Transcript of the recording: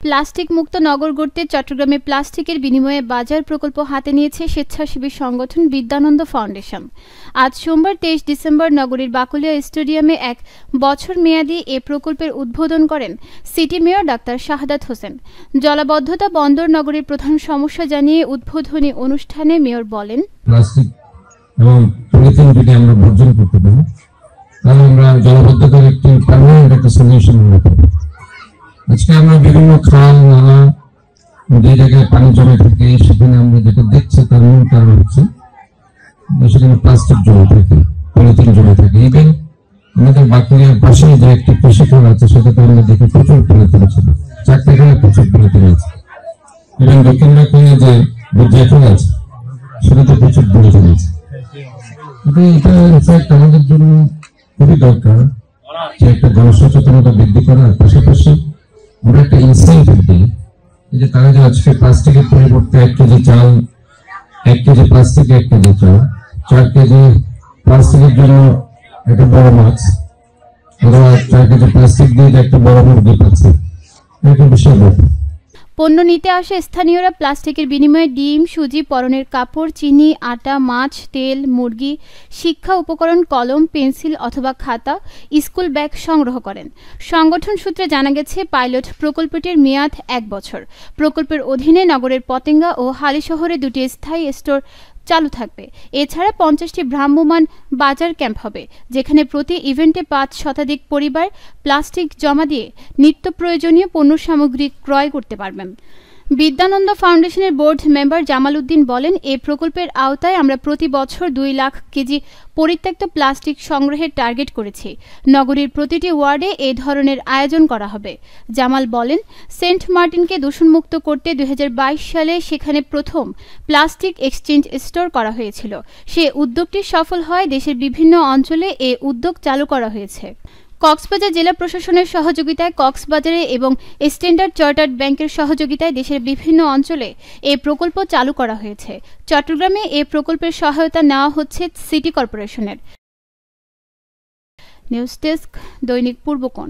Plastic মুক্ত নগর গড়তে চট্টগ্রামে প্লাস্টিকের বিনিময়ে বাজার প্রকল্প হাতে নিয়েছে স্বেচ্ছাসেবী সংগঠন বিদ্যানন্দ ফাউন্ডেশন। আজ সোমবার 23 ডিসেম্বর নগরীর বাকলিয়া স্টেডিয়ামে 1 বছর মেয়াদী এ প্রকল্পের উদ্বোধন করেন city mayor doctor Shahadat Hossain. জলাবদ্ধতা বন্দর নগরীর প্রধান সমস্যা জানিয়ে উদ্বোধনী অনুষ্ঠানে মেয়র বলেন, প্লাস্টিক এবং পলিথিন যদি আমরা বর্জন করতে পারি তাহলে আমরা জলাবদ্ধতার একটি পার্মানেন্ট একটা সলিউশন হতে পারি। আজকে আমরা বিভিন্ন খাল নালা যে জায়গায় পানি জমে থাকে সেখানে আমরা যেটা দেখছি তার মূল কারণ হচ্ছে সেখানে প্লাস্টিক জমে থাকে, পলিথিন জমে থাকে। ইভেন আমাদের বাকলিয়ার পাশে যে একটি কৃষিখাল আছে সেটাতে আমরা দেখি প্রচুর পলিথিন ছিল, চারটাখানে প্রচুর পলিথিন আছে। ইভেন দক্ষিণ বাকলিয়া যে বুদ্ধিয়াখাল আছে সেটাতে প্রচুর পলিথিন আছে। এটা ইনফ্যাক্ট আমাদের জন্য খুবই দরকার যে একটা জনসচেতনতা বৃদ্ধি করার পাশাপাশি আমরা একটা ইনসেন্টিভ দিই যে তারা যে আজকে প্লাস্টিকের পরিবর্তে 1 কেজি চাল, 1 কেজি প্লাস্টিকে 1 কেজি চাল, 4 কেজি প্লাস্টিকের জন্য একটা বড় মাছ অথবা 4 কেজি প্লাস্টিক দিয়ে একটা বড় মুরগি পাচ্ছে, এটা বিশাল ব্যাপার। পণ্য নিতে আসে স্থানীয়রা প্লাস্টিকের বিনিময়ে ডিম, সুজি, পরনের কাপড়, চিনি, আটা, মাছ, তেল, মুরগি, শিক্ষা উপকরণ, কলম, পেন্সিল অথবা খাতা, স্কুল ব্যাগ সংগ্রহ করেন। সংগঠন সূত্রে জানা গেছে, পাইলট প্রকল্পটির মেয়াদ 1 বছর। প্রকল্পের অধীনে নগরের পতেঙ্গা ও হালিশহরে 2টি স্থায়ী স্টোর চালু থাকবে। এছাড়া 50টি ভ্রাম্যমাণ বাজার ক্যাম্প হবে, যেখানে প্রতি ইভেন্টে 5 শতাধিক পরিবার প্লাস্টিক জমা দিয়ে নিত্য প্রয়োজনীয় পণ্য সামগ্রী ক্রয় করতে পারবেন। বিদ্যানন্দ ফাউন্ডেশনের বোর্ড মেম্বার জামাল উদ্দিন বলেন, এই প্রকল্পের আওতায় আমরা প্রতি বছর 2 লাখ কেজি পরিত্যক্ত প্লাস্টিক সংগ্রহের টার্গেট করেছি। নগরীর প্রতিটি ওয়ার্ডে এই ধরনের আয়োজন করা হবে। জামাল বলেন, সেন্ট মার্টিনকে দূষণমুক্ত করতে 2022 সালে সেখানে প্রথম প্লাস্টিক এক্সচেঞ্জ স্টোর করা হয়েছিল। সে উদ্যোগটি সফল হয় দেশের বিভিন্ন অঞ্চলে এ উদ্যোগ চালু করা হয়েছে। কক্সবাজার জেলা প্রশাসনের সহযোগিতায় কক্সবাজারে এবং স্ট্যান্ডার্ড চার্টার্ড ব্যাংকের সহযোগিতায় দেশের বিভিন্ন অঞ্চলে এই প্রকল্প চালু করা হয়েছে। চট্টগ্রামে এই প্রকল্পের সহায়তা নেওয়া হচ্ছে সিটি কর্পোরেশনের। নিউজ ডেস্ক, দৈনিক পূর্বকোণ।